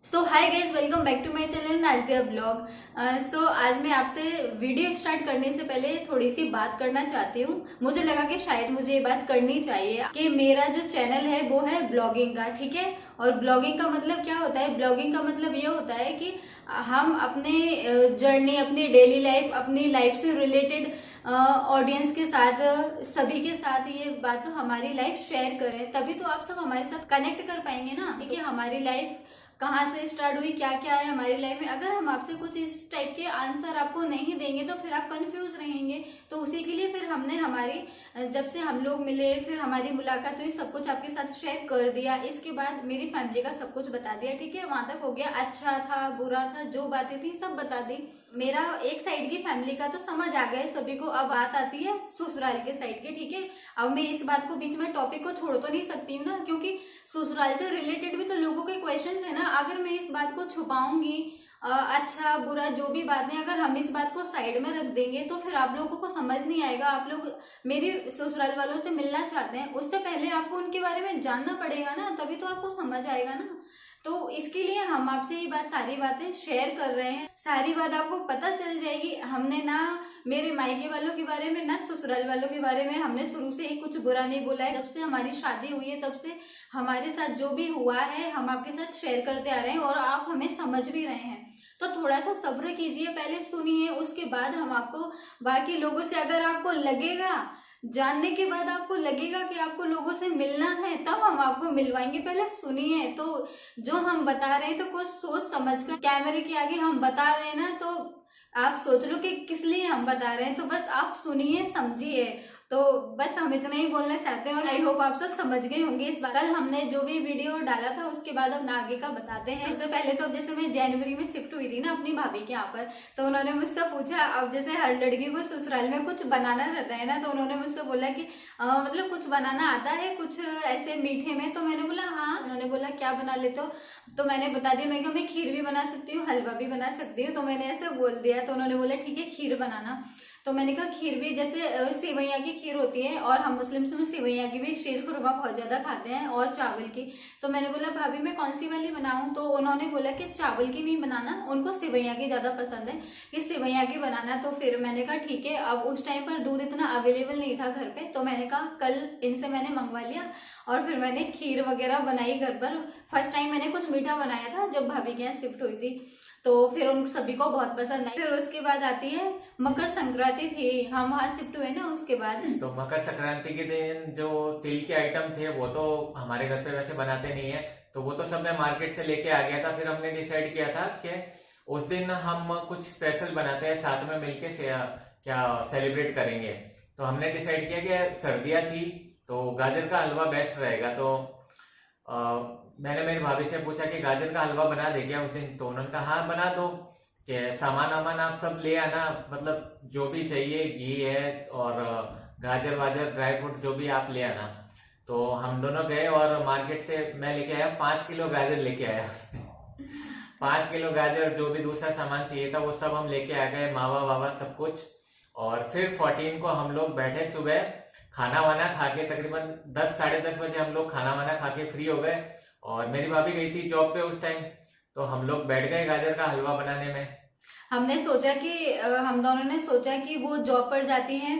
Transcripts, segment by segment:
So hi guys, welcome back to my channel Nazia blog. So आज मैं आपसे video start करने से पहले थोड़ी सी बात करना चाहती हूँ। मुझे लगा कि शायद मुझे ये बात करनी चाहिए कि मेरा जो चैनल है वो है ब्लॉगिंग का, ठीक है। और ब्लॉगिंग का मतलब क्या होता है? ब्लॉगिंग का मतलब ये होता है कि हम अपने जर्नी, अपनी डेली लाइफ, अपनी लाइफ से रिलेटेड ऑडियंस के साथ, सभी के साथ ये बात हमारी लाइफ शेयर करें, तभी तो आप सब हमारे साथ कनेक्ट कर पाएंगे ना कि हमारी लाइफ कहाँ से स्टार्ट हुई, क्या क्या है हमारी लाइफ में। अगर हम आपसे कुछ इस टाइप के आंसर आपको नहीं देंगे तो फिर आप कंफ्यूज रहेंगे। तो उसी के लिए फिर हमने जब से हम लोग मिले, फिर हमारी मुलाकात हुई, सब कुछ आपके साथ शेयर कर दिया। इसके बाद मेरी फैमिली का सब कुछ बता दिया, ठीक है, वहां तक हो गया। अच्छा था, बुरा था, जो बातें थी सब बता दी। मेरा एक साइड की फैमिली का तो समझ आ गया सभी को। अब बात आती है ससुराल के साइड के, ठीक है। अब मैं इस बात को बीच में टॉपिक को छोड़ तो नहीं सकती हूँ ना, क्योंकि ससुराल से रिलेटेड भी तो लोगों के क्वेश्चंस है ना। अगर मैं इस बात को छुपाऊंगी, अच्छा बुरा जो भी बातें, अगर हम इस बात को साइड में रख देंगे तो फिर आप लोगों को समझ नहीं आएगा। आप लोग मेरी ससुराल वालों से मिलना चाहते हैं, उससे पहले आपको उनके बारे में जानना पड़ेगा ना, तभी तो आपको समझ आएगा ना। तो इसके लिए हम आपसे ये बात, सारी बातें शेयर कर रहे हैं। सारी बात आपको पता चल जाएगी। हमने ना मेरे मायके वालों के बारे में, ना ससुराल वालों के बारे में हमने शुरू से ही कुछ बुरा नहीं बोला है। जब से हमारी शादी हुई है तब से हमारे साथ जो भी हुआ है हम आपके साथ शेयर करते आ रहे हैं, और आप हमें समझ भी रहे हैं। तो थोड़ा सा सब्र कीजिए, पहले सुनिए, उसके बाद हम आपको बाकी लोगों से, अगर आपको लगेगा, जानने के बाद आपको लगेगा कि आपको लोगों से मिलना है, तब हम आपको मिलवाएंगे। पहले सुनिए। तो जो हम बता रहे हैं तो कुछ सोच समझ कर, कैमरे के आगे हम बता रहे हैं ना, तो आप सोच लो कि किस लिए हम बता रहे हैं। तो बस आप सुनिए, समझिए। तो बस हम इतना ही बोलना चाहते हैं, और आई होप आप सब समझ गए होंगे इस बार। कल हमने जो भी वीडियो डाला था उसके बाद अब आगे का बताते हैं। सबसे पहले तो जैसे मैं जनवरी में शिफ्ट हुई थी ना अपनी भाभी के यहाँ पर, तो उन्होंने मुझसे पूछा, अब जैसे हर लड़की को ससुराल में कुछ बनाना रहता है ना, तो उन्होंने मुझसे बोला कि मतलब कुछ बनाना आता है कुछ ऐसे मीठे में? तो मैंने बोला हाँ। उन्होंने बोला क्या बना लेते हो? तो मैंने बता दिया, मैं कहा मैं खीर भी बना सकती हूँ, हलवा भी बना सकती हूँ। तो मैंने ऐसे बोल दिया। तो उन्होंने बोला ठीक है खीर बनाना। तो मैंने कहा खीर भी, जैसे सेवैया की खीर होती है, और हम मुस्लिम्स में सेवैया की भी, शीर खुरमा बहुत ज्यादा खाते हैं, और चावल की। तो मैंने बोला भाभी मैं कौन सी वाली बनाऊं? तो उन्होंने बोला कि चावल की नहीं बनाना, उनको सेवैया की ज्यादा पसंद है, कि सेवैया की बनाना। तो फिर मैंने कहा ठीक है। अब उस टाइम पर दूध इतना अवेलेबल नहीं था घर पे, तो मैंने कहा कल इनसे मैंने मंगवा लिया, और फिर मैंने खीर वगैरह बनाई घर पर। फर्स्ट टाइम मैंने कुछ मीठा बनाया था जब भाभी के यहाँ शिफ्ट हुई थी, तो फिर उन सभी को बहुत पसंद आई। फिर उसके बाद आती है मकर संक्रांति, थी हम वहां शिफ्ट हुए ना उसके बाद। तो मकर संक्रांति के दिन जो तिल के आइटम थे वो तो हमारे घर पे वैसे बनाते नहीं है, तो वो तो सब मैं मार्केट से लेके आ गया था। फिर हमने डिसाइड किया था कि उस दिन हम कुछ स्पेशल बनाते हैं, साथ में मिलके क्या सेलिब्रेट करेंगे। तो हमने डिसाइड किया कि सर्दियां थी तो गाजर का हलवा बेस्ट रहेगा। तो अ, मैंने मेरी भाभी से पूछा कि गाजर का हलवा बना दे क्या उस दिन? तो उन्होंने कहा हाँ बना दो, कि सामान वामान आप सब ले आना, मतलब जो भी चाहिए, घी है और गाजर वाजर ड्राई फ्रूट जो भी आप ले आना। तो हम दोनों गए और मार्केट से मैं लेके आया, 5 किलो गाजर लेके आया। 5 किलो गाजर, जो भी दूसरा सामान चाहिए था वो सब हम लेके आ गए, मावा वावा सब कुछ। और फिर 14 को हम लोग बैठे सुबह, खाना वाना खा के तकरीबन 10 साढ़े 10 बजे हम लोग खाना वाना खा के फ्री हो गए। और मेरी भाभी गई थी जॉब पे उस टाइम, तो हम लोग बैठ गए गाजर का हलवा बनाने में। हमने सोचा कि हम दोनों ने सोचा कि वो जॉब पर जाती हैं,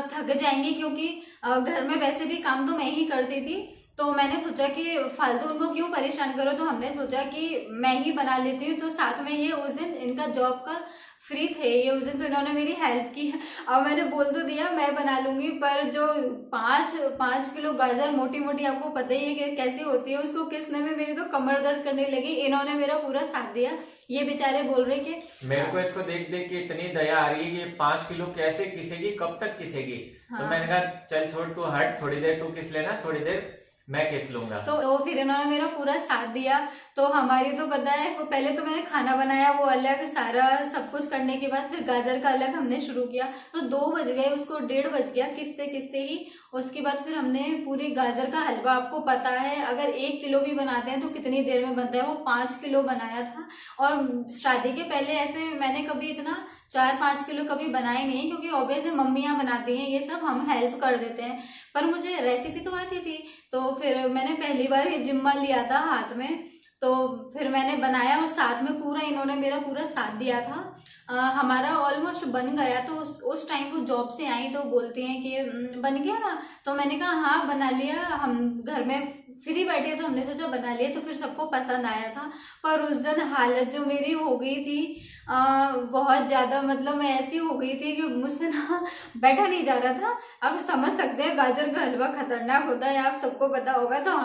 थक जाएंगी, क्योंकि घर में वैसे भी काम तो मैं ही करती थी। तो मैंने सोचा कि फालतू उनको क्यों परेशान करो, तो हमने सोचा कि मैं ही बना लेती हूँ। तो साथ में ये उस दिन इनका जॉब का फ्री थे ये उस दिन, तो इन्होंने मेरी हेल्प की। अब मैंने बोल तो दिया मैं बना लूंगी, पर जो 5 5 किलो गाजर मोटी मोटी, आपको पता ही है कि कैसी होती है, उसको किसने में मेरी तो कमर दर्द करने लगी। इन्होंने मेरा पूरा साथ दिया। ये बेचारे बोल रहे कि मेरे को इसको देख देख के इतनी दया आ रही है कि 5 किलो कैसे किसेगी, कब तक किसेगी। तो हाँ। मैंने कहा चल छोड़, तू हट, थोड़ी देर तू किस लेना, थोड़ी देर मैं किस लूंगा। तो फिर इन्होंने मेरा पूरा साथ दिया। तो हमारी तो पता है, वो पहले तो मैंने खाना बनाया वो अलग, सारा सब कुछ करने के बाद फिर गाजर का अलग हमने शुरू किया। तो 2 बज गए, उसको 1:30 बज गया किसते किसते ही। उसके बाद फिर हमने पूरी गाजर का हलवा, आपको पता है अगर 1 किलो भी बनाते हैं तो कितनी देर में बनता है, वो 5 किलो बनाया था। और शादी के पहले ऐसे मैंने कभी इतना 4 5 किलो कभी बनाए नहीं, क्योंकि ऑब्वियसली मम्मियाँ बनाती हैं ये सब, हम हेल्प कर देते हैं। पर मुझे रेसिपी तो आती थी। तो फिर मैंने पहली बार ये जिम्मा लिया था हाथ में, तो फिर मैंने बनाया और साथ में पूरा इन्होंने मेरा पूरा साथ दिया था। हमारा ऑलमोस्ट बन गया। तो उस टाइम वो जॉब से आई तो बोलती हैं कि बन गया? तो मैंने कहा हाँ बना लिया, हम घर में फ्री बैठे तो हमने सोचा बना लिया। तो फिर सबको पसंद आया था। पर उस दिन हालत जो मेरी हो गई थी बहुत ज़्यादा, मतलब मैं ऐसी हो गई थी कि मुझसे ना बैठा नहीं जा रहा था। आप समझ सकते हैं गाजर का हलवा खतरनाक होता है, आप सबको पता होगा। तो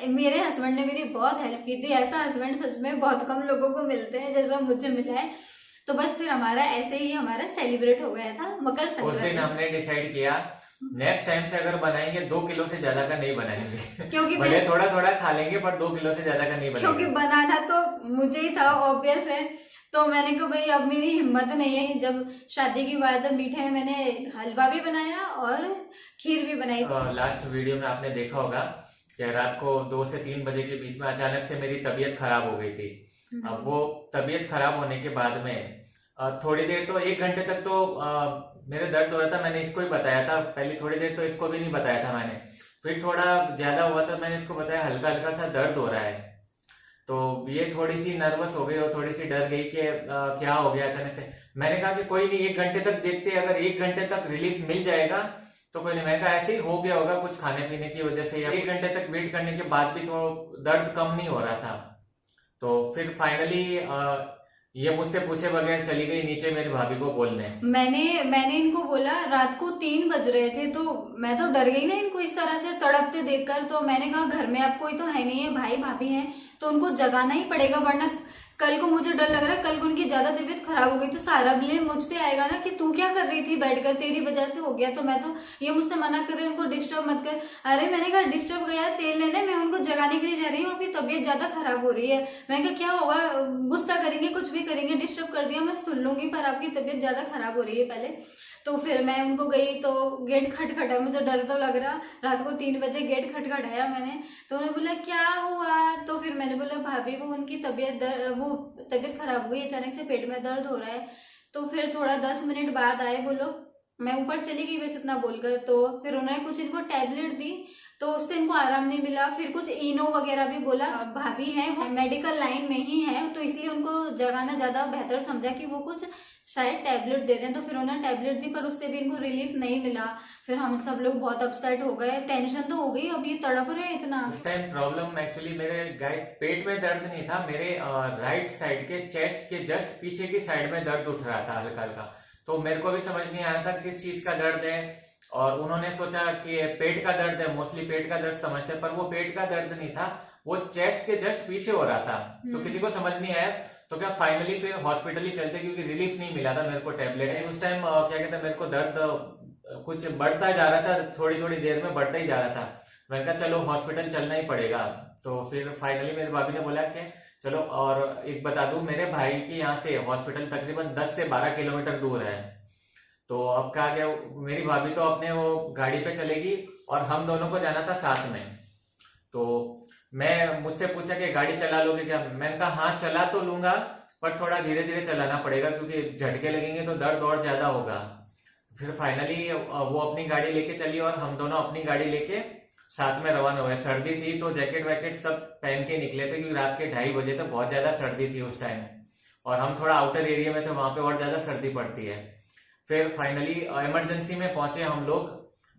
मेरे हस्बैंड ने मेरी बहुत हेल्प की थी। ऐसा हस्बैंड सच में बहुत कम लोगों को मिलते हैं जैसा मुझे मिला है। तो बस फिर हमारा ऐसे ही हमारा सेलिब्रेट हो गया था मकर उस दिन संक्रांति। हमने डिसाइड किया नेक्स्ट टाइम से अगर बनाएंगे 2 किलो से ज्यादा का नहीं बनाएंगे। क्योंकि भले थोड़ा थोड़ा खा लेंगे पर 2 किलो से ज्यादा का नहीं क्योंकि बनाएंगे। बनाना तो मुझे ही था, ऑब्वियस है। तो मैंने कहा भाई अब मेरी हिम्मत नहीं है। जब शादी की बात है, मीठे में मैंने हलवा भी बनाया और खीर भी बनाई। लास्ट वीडियो में आपने देखा होगा कि रात को 2 से 3 बजे के बीच में अचानक से मेरी तबीयत खराब हो गई थी। अब वो तबीयत खराब होने के बाद में थोड़ी देर तो 1 घंटे तक तो मेरे दर्द हो रहा था। मैंने इसको ही बताया था, पहले थोड़ी देर तो इसको भी नहीं बताया था मैंने। फिर थोड़ा ज्यादा हुआ तो मैंने इसको बताया हल्का हल्का सा दर्द हो रहा है। तो ये थोड़ी सी नर्वस हो गई और थोड़ी सी डर गई कि क्या हो गया अचानक से। मैंने कहा कि कोई नहीं, 1 घंटे तक देखते, अगर 1 घंटे तक रिलीफ मिल जाएगा तो कोई नहीं। मैंने कहा ऐसे ही हो गया होगा कुछ खाने पीने की वजह से, या 1 घंटे तक वेट करने के बाद भी तो दर्द कम नहीं हो रहा था। तो फिर फाइनली ये मुझसे पूछे बगैर चली गई नीचे मेरी भाभी को बोलने। मैंने इनको बोला, रात को 3 बज रहे थे तो मैं तो डर गई ना इनको इस तरह से तड़पते देखकर। तो मैंने कहा घर में अब कोई तो है नहीं है, भाई भाभी हैं तो उनको जगाना ही पड़ेगा, वरना कल को मुझे डर लग रहा है कल को उनकी ज्यादा तबीयत खराब हो गई तो सारा ब्लेम मुझ पे आएगा ना कि तू क्या कर रही थी बैठकर, तेरी वजह से हो गया। तो मैं तो ये मुझसे मना कर रही हूँ उनको डिस्टर्ब मत कर। अरे मैंने कहा डिस्टर्ब गया तेल लेने, मैं उनको जगाने के लिए जा रही हूँ, उनकी तबीयत ज्यादा खराब हो रही है। मैंने कहा क्या होगा, गुस्सा करेंगे कुछ भी करेंगे, डिस्टर्ब कर दिया मैं सुन लूंगी, पर आपकी तबीयत ज्यादा खराब हो रही है पहले। तो फिर मैं उनको गई तो गेट खटखटा, मुझे डर तो लग रहा, रात को 3 बजे गेट खटखटाया मैंने। तो उन्होंने बोला क्या हुआ? तो फिर मैंने बोला भाभी वो उनकी तबीयत खराब हो गई, अचानक से पेट में दर्द हो रहा है। तो फिर थोड़ा 10 मिनट बाद आए वो लोग, मैं ऊपर चली गई बस इतना बोलकर। तो फिर उन्होंने कुछ इनको टैबलेट दी तो उससे इनको आराम नहीं मिला। फिर कुछ इनो वगैरह भी बोला। भाभी हैं वो मेडिकल लाइन में ही है तो इसलिए उनको जगाना ज्यादा बेहतर समझा कि वो कुछ शायद टैबलेट दे दें। तो फिर उन्होंने टैबलेट दी पर उससे भी इनको रिलीफ नहीं मिला। फिर हम सब लोग बहुत अपसेट हो गए, टेंशन तो हो गई, अब ये तड़प रहे इतना। उस टाइम प्रॉब्लम एक्चुअली मेरे गाइस पेट में दर्द नहीं था, मेरे राइट साइड के चेस्ट के जस्ट पीछे की साइड में दर्द उठ रहा था हल्का हल्का। तो मेरे को भी समझ नहीं आ रहा था किस चीज का दर्द है। और उन्होंने सोचा कि पेट का दर्द है, मोस्टली पेट का दर्द समझते हैं, पर वो पेट का दर्द नहीं था, वो चेस्ट के जस्ट पीछे हो रहा था। तो किसी को समझ नहीं आया। तो क्या फाइनली फिर हॉस्पिटल ही चलते क्योंकि रिलीफ नहीं मिला था मेरे को टैबलेट। उस टाइम क्या कहते हैं मेरे को दर्द कुछ बढ़ता जा रहा था, थोड़ी थोड़ी देर में बढ़ता ही जा रहा था। मैंने कहा चलो हॉस्पिटल चलना ही पड़ेगा। तो फिर फाइनली मेरे भाभी ने बोला कि चलो, और एक बता दूं मेरे भाई के यहाँ से हॉस्पिटल तकरीबन 10 से 12 किलोमीटर दूर है। तो अब कहा गया मेरी भाभी तो अपने वो गाड़ी पे चलेगी और हम दोनों को जाना था साथ में। तो मैं मुझसे पूछा कि गाड़ी चला लोगे क्या? मैंने कहा हाँ चला तो लूंगा पर थोड़ा धीरे धीरे चलाना पड़ेगा क्योंकि झटके लगेंगे तो दर्द और ज्यादा होगा। फिर फाइनली वो अपनी गाड़ी लेके चली और हम दोनों अपनी गाड़ी लेके साथ में रवाना हुए। सर्दी थी तो जैकेट वैकेट सब पहन के निकले थे क्योंकि रात के 2:30 बजे तक बहुत ज्यादा सर्दी थी उस टाइम, और हम थोड़ा आउटर एरिया में थे, वहां पे और ज्यादा सर्दी पड़ती है। फिर फाइनली इमरजेंसी में पहुंचे हम लोग।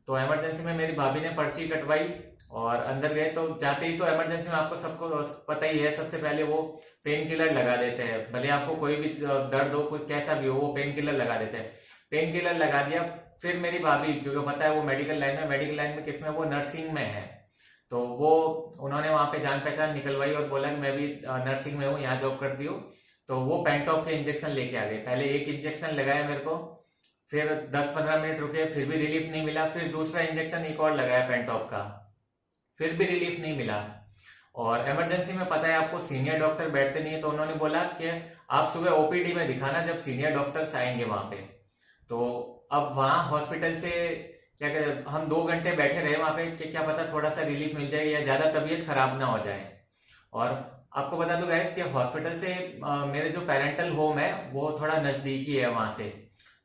तो इमरजेंसी में मेरी भाभी ने पर्ची कटवाई और अंदर गए। तो जाते ही तो इमरजेंसी में आपको सबको पता ही है, सबसे पहले वो पेन किलर लगा देते हैं। भले आपको कोई भी दर्द हो, कोई कैसा भी हो, वो पेन किलर लगा देते हैं। पेन किलर लगा दिया। फिर मेरी भाभी, क्योंकि पता है वो मेडिकल लाइन में किसमें, वो नर्सिंग में है, तो वो उन्होंने वहां पे जान पहचान निकलवाई और बोला कि मैं भी नर्सिंग में हूँ, यहाँ जॉब करती हूँ। तो वो पेंटॉप के इंजेक्शन लेके आ गए। पहले एक इंजेक्शन लगाया मेरे को, फिर 10-15 मिनट रुके, फिर भी रिलीफ नहीं मिला। फिर दूसरा इंजेक्शन एक और लगाया पेंटॉप का, फिर भी रिलीफ नहीं मिला। और इमरजेंसी में पता है आपको सीनियर डॉक्टर बैठते नहीं है, तो उन्होंने बोला कि आप सुबह ओपीडी में दिखाना जब सीनियर डॉक्टर्स आएंगे वहां पे। तो अब वहां हॉस्पिटल से क्या कहते, हम 2 घंटे बैठे रहे वहां पे कि क्या पता थोड़ा सा रिलीफ मिल जाए या ज्यादा तबीयत खराब ना हो जाए। और आपको बता दूं गाइस कि हॉस्पिटल से मेरे जो पेरेंटल होम है वो थोड़ा नजदीकी है वहां से।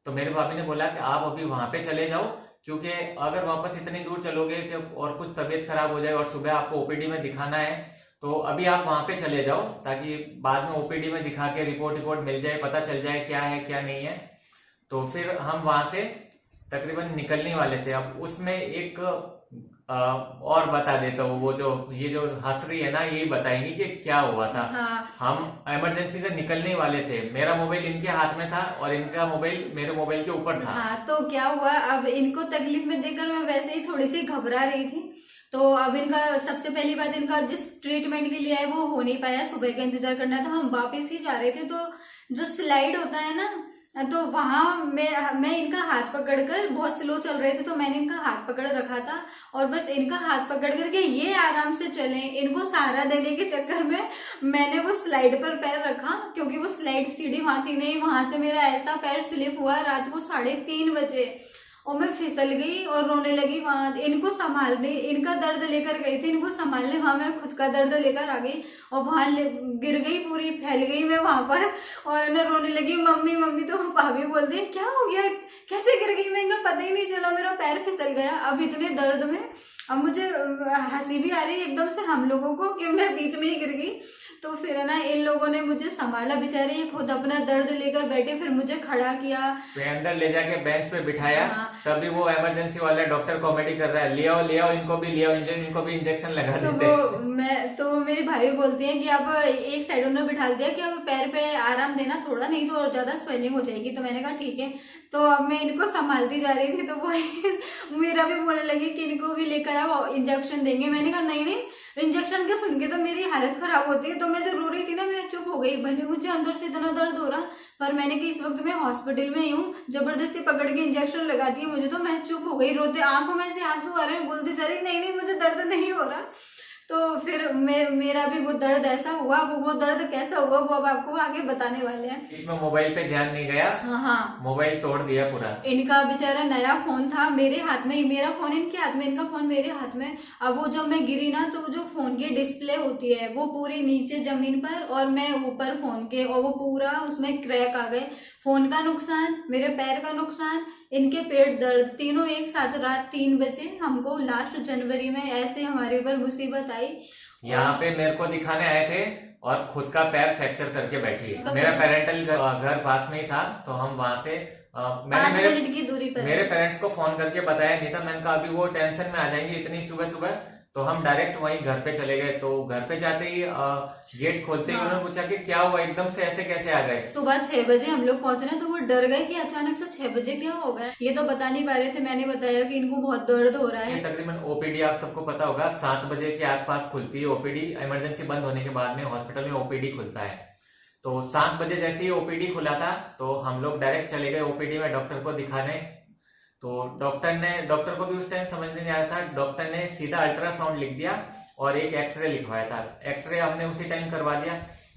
तो मेरे भाभी ने बोला कि आप अभी वहां पे चले जाओ, क्योंकि अगर वापस इतनी दूर चलोगे कि और कुछ तबीयत खराब हो जाए और सुबह आपको ओपीडी में दिखाना है तो अभी आप वहां पे चले जाओ ताकि बाद में ओपीडी में दिखा के रिपोर्ट मिल जाए, पता चल जाए क्या है क्या नहीं है। तो फिर हम वहां से तकरीबन निकलने वाले थे। अब उसमें एक और बता देता हूँ, वो जो ये जो हंस रही है ना, यही बताएंगी कि क्या हुआ था। हाँ हम इमरजेंसी से निकलने वाले थे, मेरा मोबाइल इनके हाथ में था और इनका मोबाइल मेरे मोबाइल के ऊपर था। हाँ, तो क्या हुआ, अब इनको तकलीफ में देखकर मैं वैसे ही थोड़ी सी घबरा रही थी। तो अब इनका सबसे पहली बात, इनका जिस ट्रीटमेंट के लिए है वो हो नहीं पाया, सुबह का इंतजार करना था। हम वापस ही जा रहे थे, तो जो स्लाइड होता है ना, तो वहां मैं इनका हाथ पकड़कर, बहुत स्लो चल रहे थे तो मैंने इनका हाथ पकड़ रखा था और बस इनका हाथ पकड़ करके ये आराम से चले, इनको सहारा देने के चक्कर में मैंने वो स्लाइड पर पैर रखा, क्योंकि वो स्लाइड सीढ़ी वहां थी नहीं। वहां से मेरा ऐसा पैर स्लिप हुआ रात को 3:30 बजे और मैं फिसल गई और रोने लगी। वहां इनको संभालने, इनका दर्द लेकर गई थी, इनको संभालने वहां मैं खुद का दर्द लेकर आ गई और वहां गिर गई, पूरी फैल गई मैं वहां पर और ना रोने लगी, मम्मी मम्मी। तो भाभी बोलती है क्या हो गया, कैसे गिर गई? मैं, इनका पता ही नहीं चला, मेरा पैर फिसल गया। अब इतने दर्द में अब मुझे हंसी भी आ रही है एकदम से हम लोगों को कि मैं बीच में ही गिर गई। तो फिर है ना, इन लोगों ने मुझे संभाला, बेचारे ये खुद अपना दर्द लेकर बैठे, फिर मुझे खड़ा किया, फिर अंदर ले जाके बेंच पे बिठाया। हाँ। तभी वो इमरजेंसी वाला डॉक्टर कॉमेडी कर रहा है, ले आओ इनको भी, ले आओ इनको भी इंजेक्शन लगा देते। तो मेरी भाई बोलती है कि अब एक साइड उन्होंने बिठा दिया कि अब पैर पे आराम देना थोड़ा, नहीं तो और ज्यादा स्वेलिंग हो जाएगी। तो मैंने कहा ठीक है। तो अब मैं इनको संभालती जा रही थी, तो वो मेरा भी बोलने लगी कि इनको भी लेकर आओ, इंजेक्शन देंगे। मैंने कहा नहीं नहीं, इंजेक्शन के सुन के तो मेरी हालत खराब होती है। तो मैं जो रो रही थी ना, मैं चुप हो गई, भले मुझे अंदर से इतना दर्द हो रहा, पर मैंने कि इस वक्त मैं हॉस्पिटल में ही हूँ, जबरदस्ती पकड़ के इंजेक्शन लगा दिए मुझे। तो मैं चुप हो गई, रोते आंखों में से आंसू आ रहे हैं, बोलती जा रही नहीं नहीं मुझे दर्द नहीं हो रहा। तो फिर मेरा भी वो दर्द ऐसा हुआ, वो दर्द कैसा हुआ वो अब आपको आगे बताने वाले हैं। इसमें मोबाइल पे ध्यान नहीं गया, हाँ, मोबाइल तोड़ दिया पूरा। इनका बेचारा नया फोन था मेरे हाथ में, मेरा फोन इनके हाथ में, इनका फोन मेरे हाथ में। अब वो जब मैं गिरी ना, तो जो फोन की डिस्प्ले होती है वो पूरी नीचे जमीन पर और मैं ऊपर फोन के, और वो पूरा उसमें क्रैक आ गए। फोन का नुकसान, मेरे पैर का नुकसान, इनके पेट दर्द, तीनों एक साथ रात 3 बजे हमको लास्ट जनवरी में ऐसे हमारे ऊपर मुसीबत आई। यहाँ पे मेरे को दिखाने आए थे और खुद का पैर फ्रैक्चर करके बैठी है। मेरा पेरेंटल घर पास में ही था, तो हम वहां से 5 मिनट की दूरी पर मेरे पेरेंट्स को फोन करके बताया नहीं था। मैंने कहा अभी वो टेंशन में आ जाएंगे इतनी सुबह सुबह, तो हम डायरेक्ट वहीं घर पे चले गए। तो घर पे जाते ही गेट खोलते ही उन्होंने पूछा कि क्या हुआ, एकदम से ऐसे कैसे आ गए। सुबह 6 बजे हम लोग पहुंचे, तो वो डर गए कि अचानक से 6 बजे क्या हो गया। ये तो बता नहीं पा रहे थे, मैंने बताया कि इनको बहुत दर्द हो रहा है। तकरीबन ओपीडी आप सबको पता होगा 7 बजे के आसपास खुलती है ओपीडी। इमरजेंसी बंद होने के बाद में हॉस्पिटल में ओपीडी खुलता है। तो 7 बजे जैसे ही ओपीडी खुला था, तो हम लोग डायरेक्ट चले गए ओपीडी में डॉक्टर को दिखाने। तो डॉक्टर को भी उस टाइम समझ नहीं आ रहा था। डॉक्टर ने सीधा अल्ट्रासाउंड लिख दिया और एक एक्सरे लिखवाया था। एक्सरे हमने उसी टाइम करवा दिया।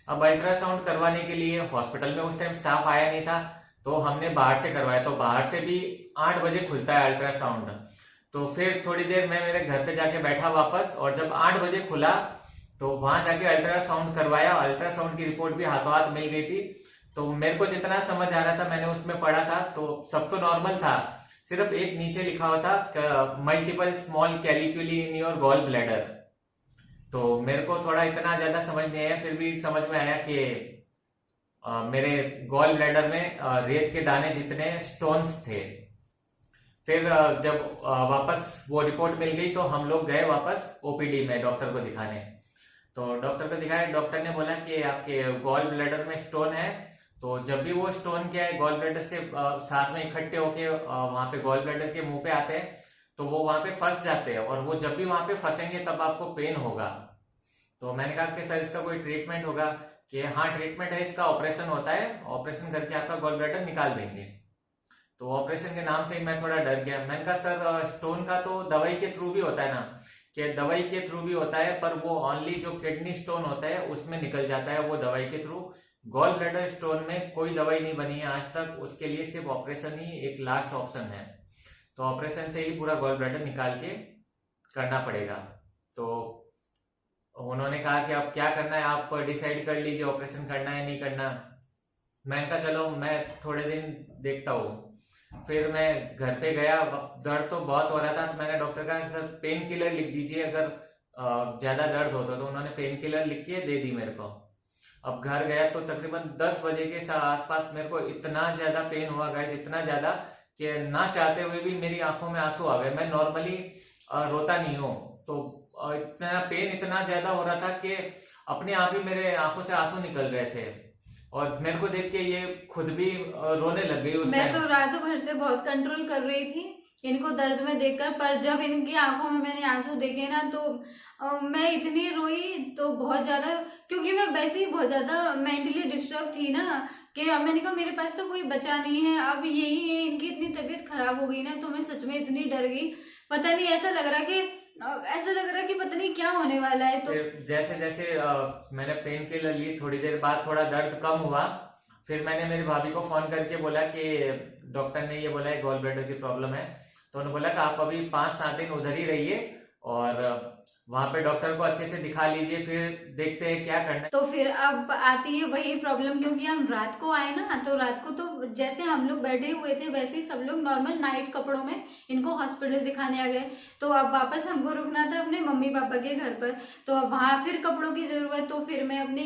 अब अल्ट्रासाउंड करवाने के लिए हॉस्पिटल में उस टाइम स्टाफ आया नहीं था, तो हमने बाहर से करवाया। तो बाहर से भी 8 बजे खुलता है अल्ट्रासाउंड। तो फिर थोड़ी देर मैं मेरे घर पे जाके बैठा वापस, और जब 8 बजे खुला तो वहां जाके अल्ट्रासाउंड करवाया। अल्ट्रासाउंड की रिपोर्ट भी हाथों हाथ मिल गई थी। तो मेरे को जितना समझ आ रहा था मैंने उसमें पढ़ा था, तो सब तो नॉर्मल था। सिर्फ एक नीचे लिखा हुआ था multiple small calculi in your gall bladder. तो मेरे को थोड़ा इतना ज्यादा समझ नहीं आया, फिर भी समझ में आया कि मेरे गॉल ब्लैडर में रेत के दाने जितने स्टोन्स थे। फिर जब वापस वो रिपोर्ट मिल गई, तो हम लोग गए वापस ओपीडी में डॉक्टर को दिखाने। तो डॉक्टर को दिखाया, डॉक्टर ने बोला कि आपके गॉल ब्लैडर में स्टोन है। तो जब भी वो स्टोन क्या है गॉल ब्लैडर से साथ में इकट्ठे होके वहां पे गॉल ब्लैडर के मुंह पे आते हैं, तो वो वहां पे फंस जाते हैं, और वो जब भी वहां पे फंसेंगे तब आपको पेन होगा। तो मैंने कहा कि सर इसका कोई ट्रीटमेंट होगा? कि हाँ ट्रीटमेंट है, इसका ऑपरेशन होता है, ऑपरेशन करके आपका गॉल ब्लैडर निकाल देंगे। तो ऑपरेशन के नाम से ही मैं थोड़ा डर गया। मैंने कहा सर स्टोन का तो दवाई के थ्रू भी होता है ना? कि दवाई के थ्रू भी होता है, पर वो ओनली जो किडनी स्टोन होता है उसमें निकल जाता है वो दवाई के थ्रू। गॉल ब्लैडर स्टोन में कोई दवाई नहीं बनी है आज तक, उसके लिए सिर्फ ऑपरेशन ही एक लास्ट ऑप्शन है। तो ऑपरेशन से ही पूरा गॉल ब्लैडर निकाल के करना पड़ेगा। तो उन्होंने कहा कि अब क्या करना है आप डिसाइड कर लीजिए, ऑपरेशन करना है नहीं करना। मैंने कहा चलो मैं थोड़े दिन देखता हूँ। फिर मैं घर पे गया, दर्द तो बहुत हो रहा था, तो मैंने डॉक्टर का सर पेन किलर लिख दीजिए, अगर ज्यादा दर्द होता, तो उन्होंने पेन किलर लिख के दे दी मेरे को। अब घर गया तो तकरीबन 10 बजे के आसपास मेरे को इतना ज्यादा पेन हुआ गाइस, इतना ज्यादा कि ना चाहते हुए भी मेरी आंखों में आंसू आ गए। मैं नॉर्मली रोता नहीं हूँ, तो इतना पेन इतना ज्यादा हो रहा था कि अपने आप ही मेरे आंखों से आंसू निकल रहे थे, और मेरे को देख के ये खुद भी रोने लग गई उस मैं टाइम। तो रात भर से बहुत कंट्रोल कर रही थी इनको दर्द में देखकर, पर जब इनकी आंखों में मैंने आंसू देखे ना तो मैं इतनी रोई, तो बहुत ज्यादा, क्योंकि मैं वैसे ही बहुत ज्यादा मेंटली डिस्टर्ब थी ना, कि अब मैंने कहा मेरे पास तो कोई बचा नहीं है, अब यही है, इनकी इतनी तबीयत खराब हो गई ना, तो मैं सच में इतनी डर गई। पता नहीं, ऐसा लग रहा कि पता नहीं क्या होने वाला है। तो फिर जैसे जैसे मैंने पेन किलर ली, थोड़ी देर बाद थोड़ा दर्द कम हुआ, फिर मैंने मेरी भाभी को फोन करके बोला कि डॉक्टर ने ये बोला है गॉल ब्लैडर की प्रॉब्लम है। तो उन्होंने बोला कि आप अभी 5-7 दिन उधर ही रहिए और वहां पे डॉक्टर को अच्छे से दिखा लीजिए, फिर देखते हैं क्या करना है। तो फिर अब आती है वही प्रॉब्लम, क्योंकि हम रात को आए ना, तो रात को तो जैसे हम लोग बैठे हुए थे वैसे ही सब लोग नॉर्मल नाइट कपड़ों में इनको हॉस्पिटल दिखाने आ गए। तो अब वापस हमको रुकना था अपने मम्मी पापा के घर पर, तो अब वहां फिर कपड़ों की जरूरत, तो फिर मैं अपने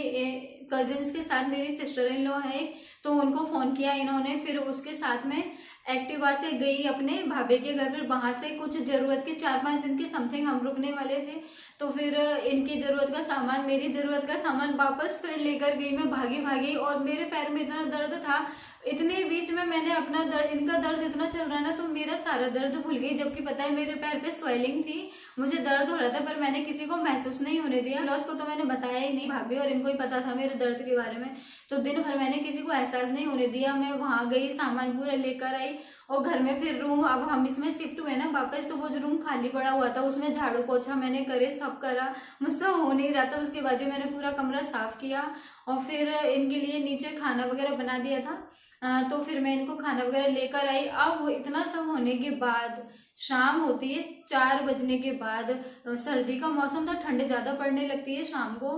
कजिन्स के साथ, मेरी सिस्टर इन लॉ है, तो उनको फोन किया इन्होंने, फिर उसके साथ में एक्टिवा से गई अपने भाभी के घर। फिर वहां से कुछ जरूरत के 4-5 दिन के समथिंग हम रुकने वाले थे, तो फिर इनकी जरूरत का सामान, मेरी जरूरत का सामान वापस फिर लेकर गई मैं भागी भागी, और मेरे पैर में इतना दर्द था, इतने बीच में मैंने अपना दर्द, इनका दर्द इतना चल रहा है ना, तो मेरा सारा दर्द भूल गई, जबकि पता है मेरे पैर पे स्वेलिंग थी, मुझे दर्द हो रहा था, पर मैंने किसी को महसूस नहीं होने दिया। लॉस को तो मैंने बताया ही नहीं, भाभी और इनको ही पता था मेरे दर्द के बारे में, तो दिन भर मैंने किसी को एहसास नहीं होने दिया। मैं वहां गई, सामान पूरा लेकर आई, और घर में फिर रूम, अब हम इसमें शिफ्ट हुए ना वापस, तो वो जो रूम खाली पड़ा हुआ था उसमें झाड़ू पोछा मैंने करे, सब करा, मुझसे हो नहीं रहा था। उसके बाद भी मैंने पूरा कमरा साफ किया, और फिर इनके लिए नीचे खाना वगैरह बना दिया था। तो फिर मैं इनको खाना वगैरह लेकर आई। अब इतना सब होने के बाद शाम होती है 4 बजने के बाद, सर्दी का मौसम था, ठंड ज्यादा पड़ने लगती है शाम को,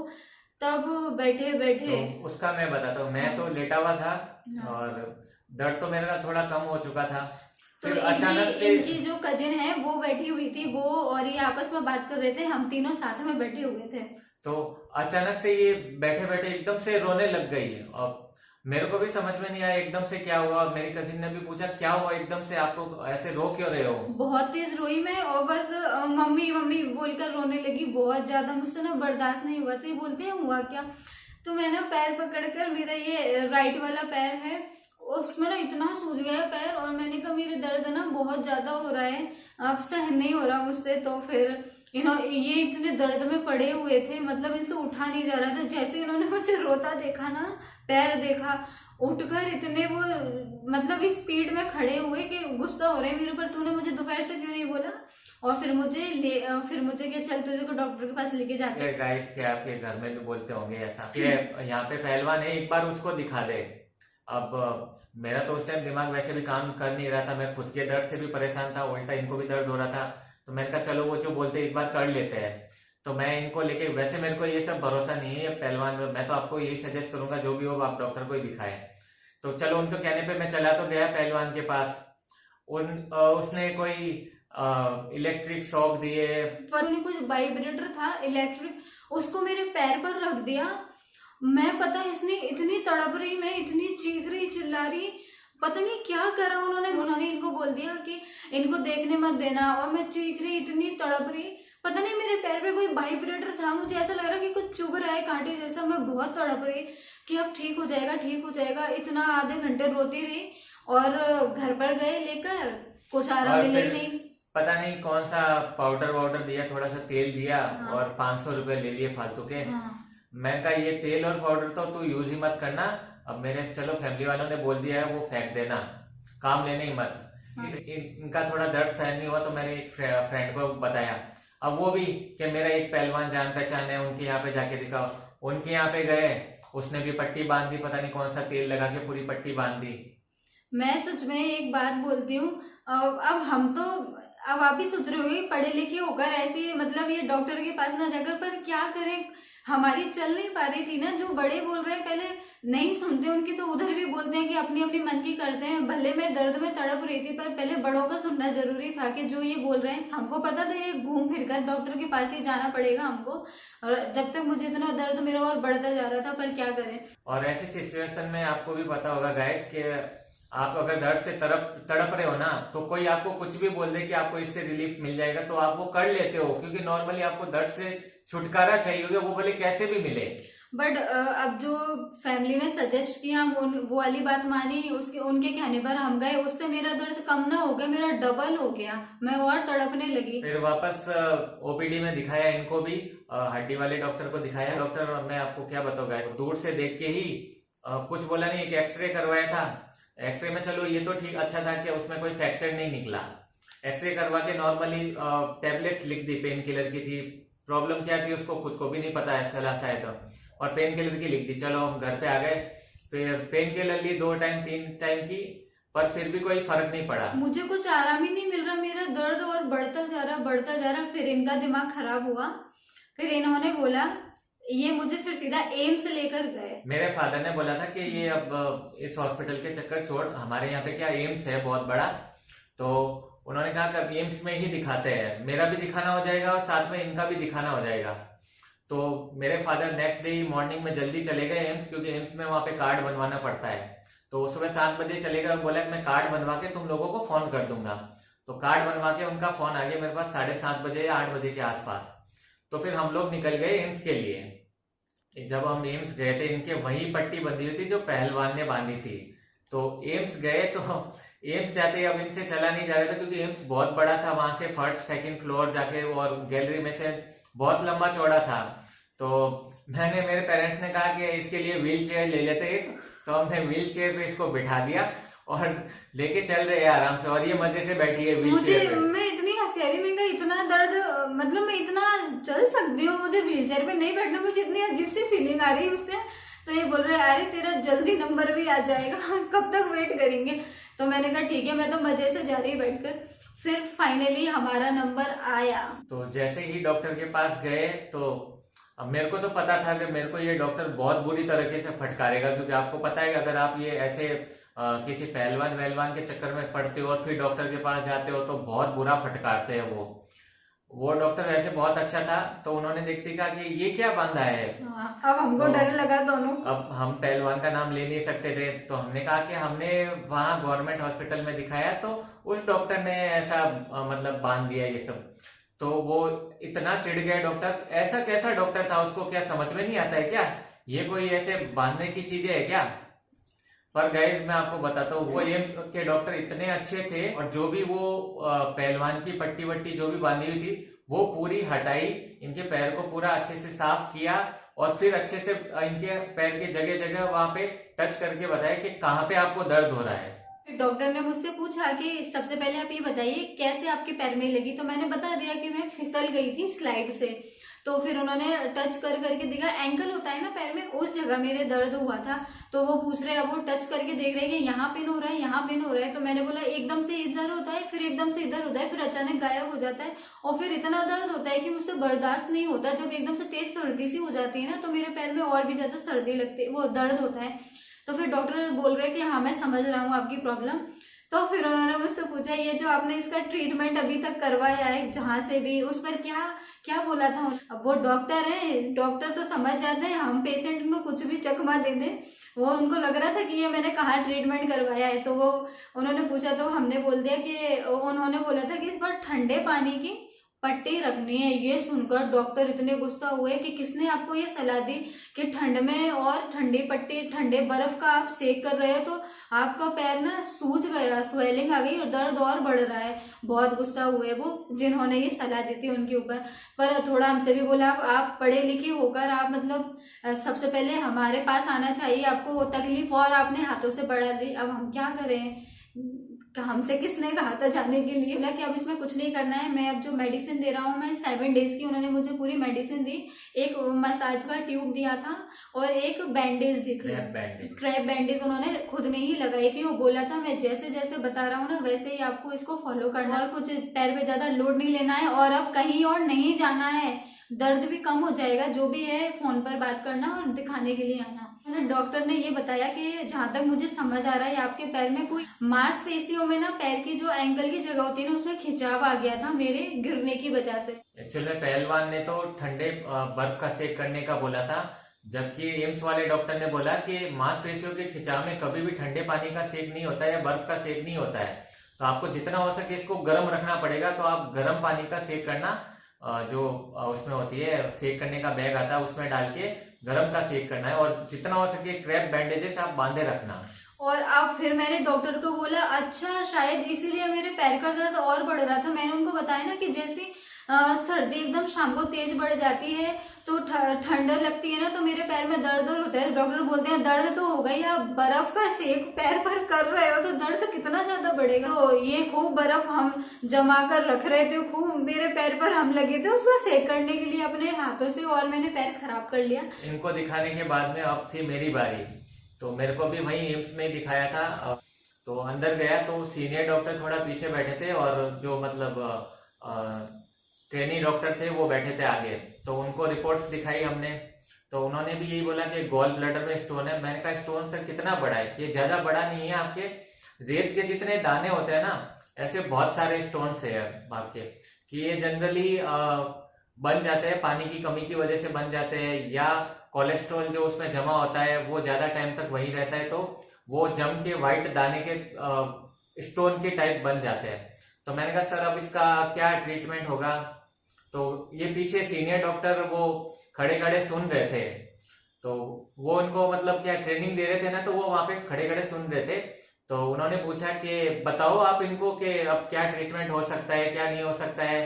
तब बैठे बैठे तो उसका मैं बताता हूँ। मैं तो लेटा हुआ था हाँ। और दर्द तो मेरा थोड़ा कम हो चुका था। तो फिर अचानक से इनकी जो कजिन है वो बैठी हुई थी, वो और ये आपस में बात कर रहे थे, हम तीनों साथ में बैठे हुए थे। तो अचानक से ये बैठे बैठे एकदम से रोने लग गई, और मेरे को भी समझ में नहीं आया एकदम से क्या हुआ। मेरी कजिन ने भी पूछा क्या हुआ, एकदम से आपको ऐसे रो क्यों रहे हो। बहुत तेज रोई मैं, और बस मम्मी मम्मी बोलकर रोने लगी बहुत ज्यादा, मुझसे ना बर्दाश्त नहीं हुआ। तो ये बोलते हैं हुआ क्या, तो मैं ना पैर पकड़कर, मेरा ये राइट वाला पैर है, उसमें ना इतना सूज गया है पैर, और मैंने कहा मेरे दर्द ना बहुत ज्यादा हो रहा है, अब सहन नहीं हो रहा मुझसे। तो फिर ये इतने दर्द में पड़े हुए थे, मतलब इनसे उठा नहीं जा रहा था। जैसे इन्होंने मुझे रोता देखा ना, पैर देखा, उठकर इतने वो मतलब स्पीड में खड़े हुए कि गुस्सा हो रहे हैं मेरे ऊपर, तूने मुझे दोपहर से क्यों नहीं बोला। और फिर मुझे क्या, चल तुझे को डॉक्टर के पास लेके जाते हैं। गाइस के आपके घर में भी बोलते होंगे ऐसा कि यहाँ पे पहलवान है, एक बार उसको दिखा दे। अब मेरा तो उस टाइम दिमाग वैसे भी काम कर नहीं रहा था, मैं खुद के दर्द से भी परेशान था, उल्टा इनको भी दर्द हो रहा था। तो मैंने कहा चलो वो जो बोलते एक बार कर लेते हैं। तो मैं इनको लेके, वैसे मेरे को ये सब भरोसा नहीं है पहलवान में, मैं तो आपको यही सजेस्ट करूंगा जो भी हो आप डॉक्टर को ही दिखाएं। तो चलो उनको कहने पे मैं चला तो गया पहलवान के पास। उसने कोई इलेक्ट्रिक शॉक दिए, पर उन्हें कुछ वाइब्रेटर था इलेक्ट्रिक, उसको मेरे पैर पर रख दिया। मैं पता है इसने इतनी तड़प रही, मैं इतनी चीख रही चिल्ला रही, पता नहीं क्या करा उन्होंने इनको बोल दिया कि इनको देखने मत देना, और मैं चीख रही, इतनी तड़प रही, पता नहीं मेरे पैर पे कोई वाइब्रेटर था, मुझे ऐसा लग रहा कि कुछ चुभ रहा है कांटे जैसा। मैं बहुत तड़प रही कि अब ठीक हो जाएगा ठीक हो जाएगा, इतना आधे घंटे रोती रही, और घर पर गए लेकर, कुछ आराम मिले ही नहीं। पता नहीं कौन सा पाउडर वाउडर दिया, थोड़ा सा तेल दिया, हाँ। और 500 रुपए ले लिए फालतू के। हाँ। मैं कहा ये तेल और पाउडर तो तू यूज ही मत करना, अब मेरे चलो फैमिली वालों ने बोल दिया है वो फेंक देना, काम लेने ही मत। हाँ। इनका थोड़ा दर्द सहन नहीं हुआ तो मैंने एक फ्रेंड को बताया। अब वो भी कि मेरा एक पहलवान जान पहचान है, उनके यहाँ पे जाके दिखाओ। उनके यहाँ पे गए, उसने भी पट्टी बांध दी, पता नहीं कौन सा तेल लगा के पूरी पट्टी बांध दी। मैं सच में एक बात बोलती हूँ, अब हम तो, अब आप भी सोच रहे होंगे पढ़े लिखे होकर ऐसे, मतलब ये डॉक्टर के पास ना जाकर, पर क्या करें, हमारी चल नहीं पा रही थी ना। जो बड़े बोल रहे हैं पहले नहीं सुनते उनकी, तो उधर भी बोलते हैं कि अपनी अपनी मन की करते हैं। भले मैं दर्द में तड़प रही थी, पर पहले बड़ों का सुनना जरूरी था कि जो ये बोल रहे हैं। हमको पता था ये घूम फिर कर डॉक्टर के पास ही जाना पड़ेगा हमको, और जब तक मुझे इतना दर्द मेरा और बढ़ता जा रहा था, पर क्या करें। और ऐसी सिचुएशन में आपको भी पता होगा गाइस कि आप अगर दर्द से तड़प रहे हो ना, तो कोई आपको कुछ भी बोल दे कि आपको इससे रिलीफ मिल जाएगा, तो आप वो कर लेते हो, क्योंकि नॉर्मली आपको दर्द से छुटकारा चाहिए होगा, वो भले कैसे भी मिले। बट अब जो फैमिली ने सजेस्ट किया, हम वो वाली बात मानी, उसके उनके कहने पर हम गए। उससे मेरा दर्द कम ना हो गया, मेरा डबल हो गया, मैं और तड़पने लगी। फिर वापस ओपीडी में दिखाया इनको भी, हड्डी वाले डॉक्टर को दिखाया। डॉक्टर मैं आपको क्या बताऊंगा, दूर से देख के ही कुछ बोला नहीं, एक एक्सरे करवाया था। एक्सरे में चलो ये तो ठीक अच्छा था कि उसमें कोई फ्रैक्चर नहीं निकला। एक्सरे करवा के नॉर्मली टेबलेट लिख दी, पेन किलर की थी। प्रॉब्लम क्या थी उसको खुद को भी नहीं पता है चला शायद, और पेन किलर की लिख दी। चलो हम घर पे आ गए, फिर पेन किलर ली 2 टाइम 3 टाइम की, पर फिर भी कोई फर्क नहीं पड़ा। मुझे कुछ आराम ही नहीं मिल रहा, मेरा दर्द और बढ़ता जा रहा बढ़ता जा रहा। फिर इनका दिमाग खराब हुआ, फिर इन्होंने बोला, ये मुझे फिर सीधा एम्स लेकर गए। मेरे फादर ने बोला था कि ये अब इस हॉस्पिटल के चक्कर छोड़, हमारे यहाँ पे क्या एम्स है बहुत बड़ा, तो उन्होंने कहा कि एम्स में ही दिखाते हैं, मेरा भी दिखाना हो जाएगा और साथ में इनका भी दिखाना हो जाएगा। तो मेरे फादर नेक्स्ट डे मॉर्निंग में जल्दी चले गए एम्स, क्योंकि एम्स में वहां पे कार्ड बनवाना पड़ता है। तो सुबह 7 बजे चले गए, बोला कि मैं कार्ड बनवा के तुम लोगों को फोन कर दूंगा। तो कार्ड बनवा के उनका फोन आ गया मेरे पास 7:30 बजे या 8 बजे के आसपास। तो फिर हम लोग निकल गए एम्स के लिए। जब हम एम्स गए थे, इनके वही पट्टी बंधी हुई थी जो पहलवान ने बांधी थी। तो एम्स गए, तो एम्स जाते ही अब इनसे चला नहीं जा रहा था, क्योंकि एम्स बहुत बड़ा था। वहां से फर्स्ट सेकंड फ्लोर जाके, और गैलरी में से बहुत लंबा चौड़ा था। तो मेरे पेरेंट्स ने कहा कि इसके लिए व्हील चेयर ले लेते एक, तो हमने व्हील चेयर पे इसको बिठा दिया और लेके चल रहे हैं आराम से, और ये मजे से बैठी है व्हील चेयर पे। मैं इतनी हंसियारी में गई, इतना दर्द, मतलब मैं इतना चल सकती हूँ, मुझे व्हील चेयर पे नहीं बैठना। मुझे इतनी अजीब सी फीलिंग आ रही है उससे। तो ये बोल रहे अरे तेरा जल्दी नंबर भी आ जाएगा, कब तक वेट करेंगे। तो मैंने कहा ठीक है, मैं तो मजे से जा रही बैठकर। फिर फाइनली हमारा नंबर आया। तो जैसे ही डॉक्टर के पास गए, तो अब मेरे को तो पता था कि मेरे को ये डॉक्टर बहुत बुरी तरीके से फटकारेगा, क्योंकि आपको पता है कि अगर आप ये ऐसे किसी पहलवान वहलवान के चक्कर में पड़ते हो और फिर डॉक्टर के पास जाते हो, तो बहुत बुरा फटकारते हैं वो डॉक्टर वैसे बहुत अच्छा था। तो उन्होंने देखते कहा कि ये क्या बांधा है। अब हमको डर लगा दोनों। अब हम पहलवान का नाम ले नहीं सकते थे, तो हमने कहा कि हमने वहां गवर्नमेंट हॉस्पिटल में दिखाया, तो उस डॉक्टर ने ऐसा मतलब बांध दिया ये सब। तो वो इतना चिढ़ गया डॉक्टर। ऐसा कैसा डॉक्टर था, उसको क्या समझ में नहीं आता है क्या, ये कोई ऐसे बांधने की चीजें है क्या। पर गाइस मैं आपको बताता हूँ, वो एम्स के डॉक्टर इतने अच्छे थे, और जो भी वो पहलवान की पट्टी वट्टी जो भी बांधी हुई थी, वो पूरी हटाई, इनके पैर को पूरा अच्छे से साफ किया, और फिर अच्छे से इनके पैर के जगह जगह वहां पे टच करके बताया कि कहाँ पे आपको दर्द हो रहा है। डॉक्टर ने मुझसे पूछा कि सबसे पहले आप ये बताइए कैसे आपके पैर में लगी। तो मैंने बता दिया कि मैं फिसल गई थी स्लाइड से। तो फिर उन्होंने टच कर करके देखा, एंकल होता है ना पैर में, उस जगह मेरे दर्द हुआ था। तो वो पूछ रहे हैं, वो टच करके देख रहे हैं कि यहाँ पेन हो रहा है, यहाँ पेन हो रहा है। तो मैंने बोला एकदम से इधर होता है, फिर एकदम से इधर होता है, फिर अचानक गायब हो जाता है, और फिर इतना दर्द होता है कि मुझसे बर्दाश्त नहीं होता। जब एकदम से तेज सर्दी सी हो जाती है ना, तो मेरे पैर में और भी ज्यादा सर्दी लगती है, वो दर्द होता है। तो फिर डॉक्टर बोल रहे हैं कि हाँ मैं समझ रहा हूँ आपकी प्रॉब्लम। तो फिर उन्होंने मुझसे पूछा, ये जो आपने इसका ट्रीटमेंट अभी तक करवाया है जहां से भी, उस पर क्या क्या बोला था। अब वो डॉक्टर है, डॉक्टर तो समझ जाते हैं, हम पेशेंट में कुछ भी चकमा दे दें। वो उनको लग रहा था कि ये मैंने कहाँ ट्रीटमेंट करवाया है। तो वो उन्होंने पूछा, तो हमने बोल दिया कि उन्होंने बोला था कि इस बार ठंडे पानी की पट्टी रखनी है। ये सुनकर डॉक्टर इतने गुस्सा हुए कि किसने आपको ये सलाह दी कि ठंड में और ठंडी पट्टी, ठंडे बर्फ का आप सेक कर रहे हो, तो आपका पैर ना सूज गया, स्वेलिंग आ गई और दर्द और बढ़ रहा है। बहुत गुस्सा हुए वो जिन्होंने ये सलाह दी थी उनके ऊपर। पर थोड़ा हमसे भी बोला, आप पढ़े लिखे होकर आप मतलब सबसे पहले हमारे पास आना चाहिए, आपको तकलीफ और आपने हाथों से बढ़ा दी। अब हम क्या करें, हमसे किसने कहा था जाने के लिए। बोला कि अब इसमें कुछ नहीं करना है, मैं अब जो मेडिसिन दे रहा हूँ मैं 7 डेज की, उन्होंने मुझे पूरी मेडिसिन दी। एक मसाज का ट्यूब दिया था और एक बैंडेज दी थी, क्रैप बैंडेज उन्होंने खुद ने ही लगाई थी। वो बोला था मैं जैसे जैसे बता रहा हूँ ना वैसे ही आपको इसको फॉलो करना है, और कुछ पैर पे ज्यादा लोड नहीं लेना है, और अब कहीं और नहीं जाना है। दर्द भी कम हो जाएगा। जो भी है फोन पर बात करना और दिखाने के लिए आना। डॉक्टर ने ये बताया कि जहाँ तक मुझे समझ आ रहा है आपके पैर में कोई मांसपेशियों में ना, पैर की जो एंकल की जगह होती है ना, उसमें खिंचाव आ गया था मेरे गिरने की वजह से। एक्चुअली में पहलवान ने तो ठंडे बर्फ का सेक करने का बोला था, जबकि एम्स वाले डॉक्टर ने बोला कि मांसपेशियों के खिंचाव में कभी भी ठंडे पानी का सेक नहीं होता है या बर्फ का सेक नहीं होता है। तो आपको जितना हो सके इसको गर्म रखना पड़ेगा। तो आप गर्म पानी का सेक करना, जो उसमें होती है सेक करने का बैग आता है उसमें डाल के गर्म का सेक करना है, और जितना हो सके क्रैप बैंडेजेस आप बांधे रखना। और अब फिर मैंने डॉक्टर को बोला, अच्छा शायद इसीलिए मेरे पैर का दर्द और बढ़ रहा था। मैंने उनको बताया ना कि जैसे सर्दी एकदम शाम को तेज बढ़ जाती है तो ठंड लगती है ना, तो मेरे पैर में दर्द होता है। डॉक्टर बोलते हैं दर्द तो होगा ही, आप बर्फ का सेक पैर पर कर रहे हो तो दर्द तो कितना ज्यादा बढ़ेगा। तो ये खूब बर्फ हम जमा कर रख रहे थे, खूब मेरे पैर पर हम लगे थे उसका सेक करने के लिए अपने हाथों से, और मैंने पैर खराब कर लिया। इनको दिखाने के बाद में अब थी मेरी बारी। तो मेरे को भी वही एम्स में ही दिखाया था। तो अंदर गया तो सीनियर डॉक्टर थोड़ा पीछे बैठे थे, और जो मतलब ट्रेनी डॉक्टर थे वो बैठे थे आगे। तो उनको रिपोर्ट्स दिखाई हमने, तो उन्होंने भी यही बोला कि गॉल ब्लैडर में स्टोन है। मैंने कहा स्टोन सर कितना बड़ा है? ये ज्यादा बड़ा नहीं है, आपके रेत के जितने दाने होते हैं ना, ऐसे बहुत सारे स्टोन है आपके, कि ये जनरली बन जाते हैं, पानी की कमी की वजह से बन जाते हैं, या कोलेस्ट्रॉल जो उसमें जमा होता है वो ज्यादा टाइम तक वही रहता है, तो वो जम के व्हाइट दाने के स्टोन के टाइप बन जाते हैं। तो मैंने कहा सर अब इसका क्या ट्रीटमेंट होगा? तो ये पीछे सीनियर डॉक्टर वो खड़े खड़े सुन रहे थे। तो वो उनको मतलब क्या ट्रेनिंग दे रहे थे ना, तो वो वहां पे खड़े खड़े सुन रहे थे। तो उन्होंने पूछा कि बताओ आप इनको कि अब क्या ट्रीटमेंट हो सकता है, क्या नहीं हो सकता है,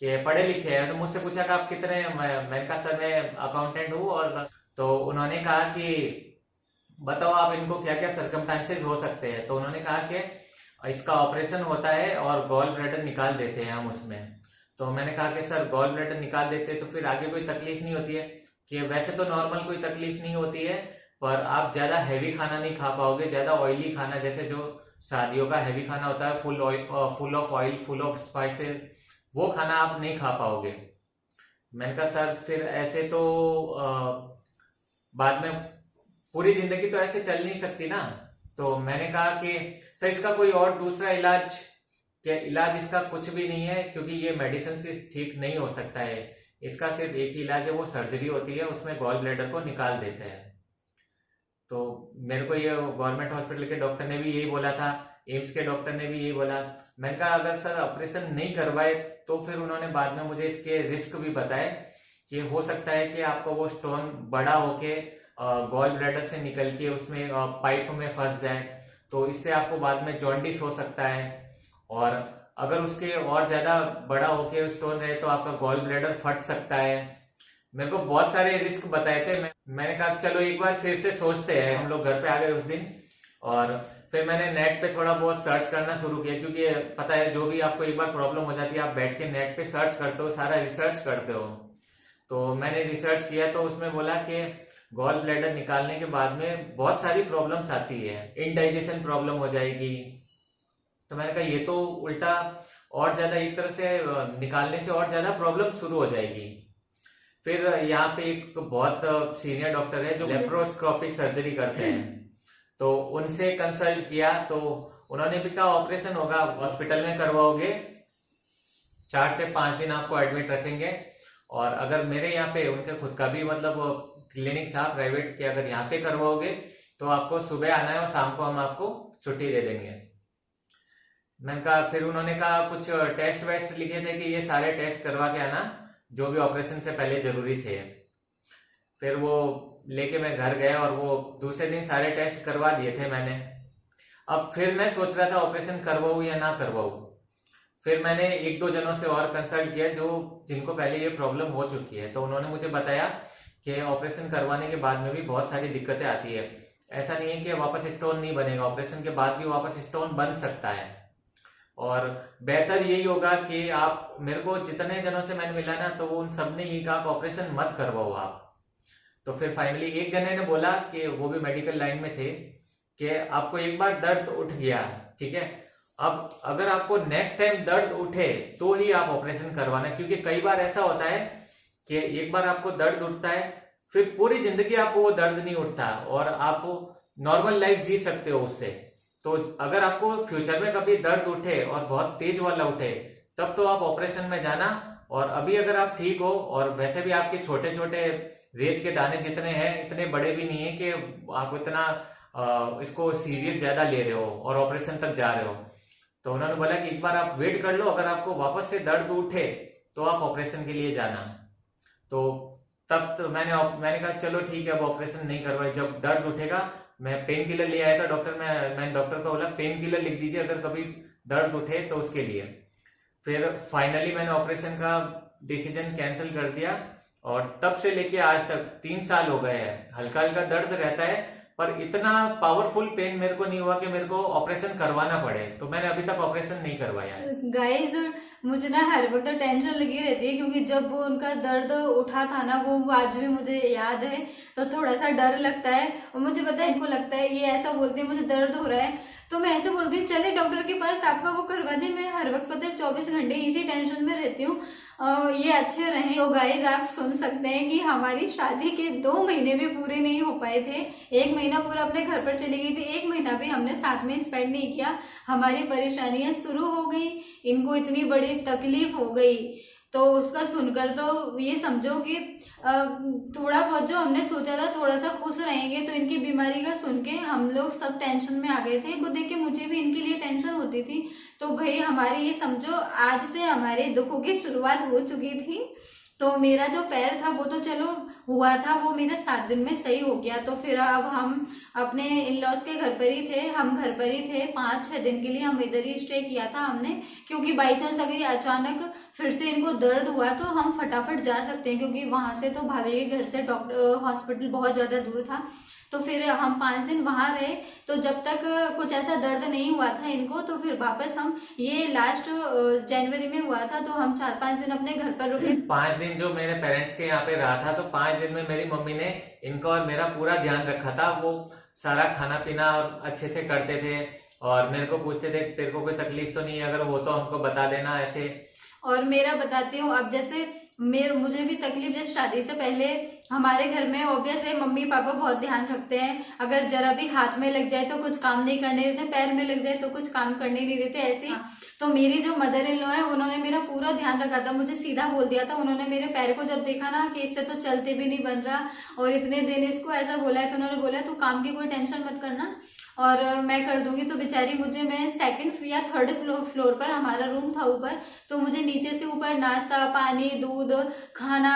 कि पढ़े लिखे हैं। तो मुझसे पूछा कि आप कितने, मैंने कहा सर मैं अकाउंटेंट हूँ। और तो उन्होंने कहा कि बताओ आप इनको क्या क्या सर्कमस्टांसेस हो सकते हैं। तो उन्होंने कहा कि इसका ऑपरेशन होता है और गॉल ब्लैडर निकाल देते हैं हम उसमें। तो मैंने कहा कि सर गॉल ब्लैडर निकाल देते तो फिर आगे कोई तकलीफ नहीं होती है? कि वैसे तो नॉर्मल कोई तकलीफ नहीं होती है, पर आप ज्यादा हैवी खाना नहीं खा पाओगे, ज्यादा ऑयली खाना, जैसे जो शादियों का हैवी खाना होता है, full of oil, full of spices, वो खाना आप नहीं खा पाओगे। मैंने कहा सर फिर ऐसे तो बाद में पूरी जिंदगी तो ऐसे चल नहीं सकती ना। तो मैंने कहा कि सर इसका कोई और दूसरा इलाज, क्या इलाज इसका कुछ भी नहीं है, क्योंकि ये मेडिसिन से ठीक नहीं हो सकता है। इसका सिर्फ एक ही इलाज है, वो सर्जरी होती है, उसमें गॉल ब्लैडर को निकाल देते हैं। तो मेरे को ये गवर्नमेंट हॉस्पिटल के डॉक्टर ने भी यही बोला था, एम्स के डॉक्टर ने भी यही बोला। मैंने कहा अगर सर ऑपरेशन नहीं करवाए तो फिर उन्होंने बाद में मुझे इसके रिस्क भी बताए कि हो सकता है कि आपको वो स्टोन बड़ा होके गॉल ब्लैडर से निकल के उसमें पाइप में फंस जाए, तो इससे आपको बाद में जॉन्डिस हो सकता है। और अगर उसके और ज्यादा बड़ा होके स्टोन रहे तो आपका गॉल ब्लैडर फट सकता है। मेरे को बहुत सारे रिस्क बताए थे। मैंने कहा चलो एक बार फिर से सोचते हैं। हम लोग घर पे आ गए उस दिन, और फिर मैंने नेट पे थोड़ा बहुत सर्च करना शुरू किया, क्योंकि पता है जो भी आपको एक बार प्रॉब्लम हो जाती है आप बैठ के नेट पे सर्च करते हो, सारा रिसर्च करते हो। तो मैंने रिसर्च किया तो उसमें बोला कि गॉल ब्लैडर निकालने के बाद में बहुत सारी प्रॉब्लम्स आती है, इनडाइजेशन प्रॉब्लम हो जाएगी। तो मैंने कहा ये तो उल्टा और ज्यादा एक तरह से निकालने से और ज्यादा प्रॉब्लम शुरू हो जाएगी। फिर यहाँ पे एक बहुत सीनियर डॉक्टर है जो लेप्रोस्कोपिक सर्जरी करते हैं, तो उनसे कंसल्ट किया। तो उन्होंने भी कहा ऑपरेशन होगा, हॉस्पिटल में करवाओगे, 4 से 5 दिन आपको एडमिट रखेंगे। और अगर मेरे यहाँ पे उनके खुद का भी मतलब क्लिनिक था प्राइवेट के, अगर यहाँ पे करवाओगे तो आपको सुबह आना है और शाम को हम आपको छुट्टी दे देंगे। मैंने कहा, फिर उन्होंने कहा कुछ टेस्ट वेस्ट लिखे थे कि ये सारे टेस्ट करवा के आना जो भी ऑपरेशन से पहले जरूरी थे। फिर वो लेके मैं घर गया और वो दूसरे दिन सारे टेस्ट करवा दिए थे मैंने। अब फिर मैं सोच रहा था ऑपरेशन करवाऊं या ना करवाऊं। फिर मैंने 1-2 जनों से और कंसल्ट किया जो जिनको पहले ये प्रॉब्लम हो चुकी है। तो उन्होंने मुझे बताया कि ऑपरेशन करवाने के बाद में भी बहुत सारी दिक्कतें आती है। ऐसा नहीं है कि वापस स्टोन नहीं बनेगा, ऑपरेशन के बाद भी वापस स्टोन बन सकता है। और बेहतर यही होगा कि आप, मेरे को जितने जनों से मैंने मिला ना, तो वो उन सब ने यही कहा कि ऑपरेशन मत करवाओ आप। तो फिर फाइनली एक जने ने बोला कि वो भी मेडिकल लाइन में थे कि आपको एक बार दर्द उठ गया, ठीक है, अब अगर आपको नेक्स्ट टाइम दर्द उठे तो ही आप ऑपरेशन करवाना, क्योंकि कई बार ऐसा होता है कि एक बार आपको दर्द उठता है फिर पूरी जिंदगी आपको वो दर्द नहीं उठता और आप नॉर्मल लाइफ जी सकते हो उससे। तो अगर आपको फ्यूचर में कभी दर्द उठे और बहुत तेज वाला उठे तब तो आप ऑपरेशन में जाना। और अभी अगर आप ठीक हो और वैसे भी आपके छोटे छोटे रेत के दाने जितने हैं इतने बड़े भी नहीं है कि आप इतना इसको सीरियस ज्यादा ले रहे हो और ऑपरेशन तक जा रहे हो। तो उन्होंने बोला कि एक बार आप वेट कर लो, अगर आपको वापस से दर्द उठे तो आप ऑपरेशन के लिए जाना। तो तब तो मैंने कहा चलो ठीक है, अब ऑपरेशन नहीं करवाए, जब दर्द उठेगा मैं पेन किलर ले आया था डॉक्टर मैंने डॉक्टर को बोला पेन किलर लिख दीजिए अगर कभी दर्द उठे तो उसके लिए। फिर फाइनली मैंने ऑपरेशन का डिसीजन कैंसिल कर दिया और तब से लेके आज तक 3 साल हो गए हैं। हल्का हल्का दर्द रहता है पर इतना पावरफुल पेन मेरे को नहीं हुआ कि मेरे को ऑपरेशन करवाना पड़े, तो मैंने अभी तक ऑपरेशन नहीं करवाया। गाइज मुझे ना हर वक्त टेंशन लगी रहती है क्योंकि जब वो उनका दर्द उठा था ना वो आज भी मुझे याद है, तो थोड़ा सा डर लगता है। और मुझे पता है, इनको लगता है ये ऐसा बोलती है मुझे दर्द हो रहा है तो मैं ऐसे बोलती हूँ चले डॉक्टर के पास आपका वो करवा दे। मैं हर वक्त पता है 24 घंटे इसी टेंशन में रहती हूँ ये अच्छे रहे। तो गाइज आप सुन सकते हैं कि हमारी शादी के 2 महीने भी पूरे नहीं हो पाए थे। 1 महीना पूरा अपने घर पर चली गई थी, 1 महीना भी हमने साथ में स्पेंड नहीं किया। हमारी परेशानियां शुरू हो गई, इनको इतनी बड़ी तकलीफ हो गई। तो उसका सुनकर तो ये समझो कि थोड़ा बहुत जो हमने सोचा था थोड़ा सा खुश रहेंगे, तो इनकी बीमारी का सुन के हम लोग सब टेंशन में आ गए थे। इनको देख के मुझे भी इनके लिए टेंशन होती थी। तो भाई हमारे ये समझो आज से हमारे दुखों की शुरुआत हो चुकी थी। तो मेरा जो पैर था वो तो चलो हुआ था, वो मेरा 7 दिन में सही हो गया। तो फिर अब हम अपने इन लॉज के घर पर ही थे, हम घर पर ही थे 5-6 दिन के लिए हम इधर ही स्टे किया था हमने, क्योंकि बाई चांस अगर अचानक फिर से इनको दर्द हुआ तो हम फटाफट जा सकते हैं, क्योंकि वहां से तो भाभी के घर से डॉक्टर हॉस्पिटल बहुत ज्यादा दूर था। तो फिर हम 5 दिन वहां रहे। तो जब तक कुछ ऐसा दर्द नहीं हुआ था इनको, तो फिर वापस हम ये लास्ट जनवरी में हुआ था तो हम 4-5 दिन अपने घर पर रुके। 5 दिन जो मेरे पेरेंट्स के यहाँ पे रहा था, तो 5 दिन में मेरी मम्मी ने इनका और मेरा पूरा ध्यान रखा था। वो सारा खाना पीना अच्छे से करते थे और मेरे को पूछते थे तेरे को कोई तकलीफ तो नहीं है, अगर हो तो हमको बता देना ऐसे। और मेरा बताती हूँ, अब जैसे मुझे भी तकलीफ, जैसे शादी से पहले हमारे घर में ऑब्वियस है मम्मी पापा बहुत ध्यान रखते हैं। अगर जरा भी हाथ में लग जाए तो कुछ काम नहीं करने देते, पैर में लग जाए तो कुछ काम करने नहीं देते, ऐसे ही। तो मेरी जो मदर इन लॉ है उन्होंने मेरा पूरा ध्यान रखा था, मुझे सीधा बोल दिया था। उन्होंने मेरे पैर को जब देखा ना कि इससे तो चलते भी नहीं बन रहा और इतने दिन इसको ऐसा बोला है, तो उन्होंने बोला तू काम की कोई टेंशन मत करना और मैं कर दूंगी। तो बेचारी मुझे, मैं 2nd या 3rd फ्लोर पर हमारा रूम था ऊपर, तो मुझे नीचे से ऊपर नाश्ता पानी दूध खाना,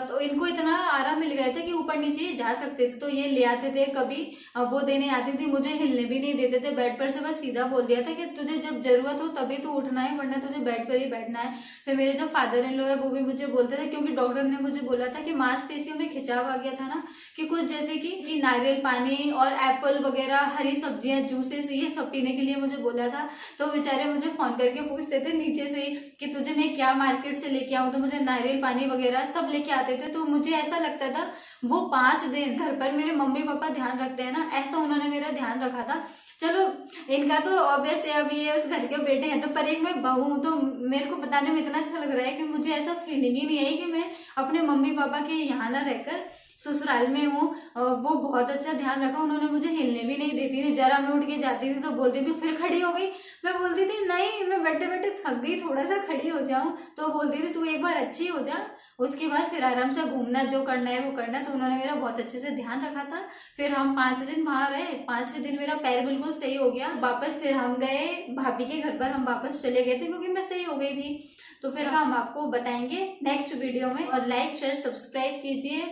तो इनको इतना आराम मिल गया था कि ऊपर नीचे जा सकते थे। तो ये ले आते थे, कभी वो देने आती थी, मुझे हिलने भी नहीं देते थे बेड पर से, बस सीधा बोल दिया था कि तुझे जब जरूरत हो तभी तो उठना है, वरना तुझे बेड पर ही बैठना है। फिर मेरे जो फादर इन लॉ है वो भी मुझे बोलते थे, क्योंकि डॉक्टर ने मुझे बोला था कि मांसपेशियों में खिंचाव आ गया था ना, कि कुछ जैसे कि नारियल पानी और एप्पल वगैरह हरी सब्जियां जूसेस ये सब पीने के लिए मुझे बोला था। तो बेचारे मुझे फोन करके पूछते थे नीचे से कि तुझे मैं क्या मार्केट से लेके आऊं, तो मुझे नारियल पानी वगैरह सब लेके आते थे। तो मुझे ऐसा लगता था वो 5 दिन घर पर मेरे मम्मी पापा ध्यान रखते हैं ना, ऐसा उन्होंने मेरा ध्यान रखा था। चलो इनका तो ऑब्वियस है, अब ये उस घर के बेटे हैं, तो पर एक मैं बहू हूं, तो मेरे को बताने में इतना अच्छा लग रहा है कि मुझे ऐसा फीलिंग ही नहीं आई कि मैं अपने मम्मी पापा के यहाँ ना रहकर ससुराल में हूँ। वो बहुत अच्छा ध्यान रखा, उन्होंने मुझे हिलने भी नहीं देती थी। जरा मैं उठ के जाती थी तो बोलती थी फिर खड़ी हो गई, मैं बोलती थी नहीं मैं बैठे बैठे थक गई, थोड़ा सा खड़ी हो जाऊं, तो बोलती थी तू एक बार अच्छी हो जा, उसके बाद फिर आराम से घूमना, जो करना है वो करना। तो उन्होंने मेरा बहुत अच्छे से ध्यान रखा था। फिर हम 5 दिन वहां रहे, 5वें दिन मेरा पैर बिल्कुल सही हो गया। वापस फिर हम गए भाभी के घर पर, हम वापस चले गए थे क्योंकि मैं सही हो गई थी। तो फिर हम आपको बताएंगे नेक्स्ट वीडियो में। और लाइक शेयर सब्सक्राइब कीजिए,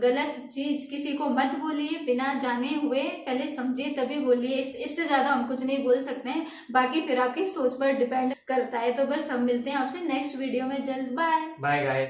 गलत चीज किसी को मत बोलिए, बिना जाने हुए पहले समझिए तभी बोलिए। इससे ज्यादा हम कुछ नहीं बोल सकते हैं, बाकी फिर आपकी सोच पर डिपेंड करता है। तो बस हम मिलते हैं आपसे नेक्स्ट वीडियो में जल्द। Bye bye guys.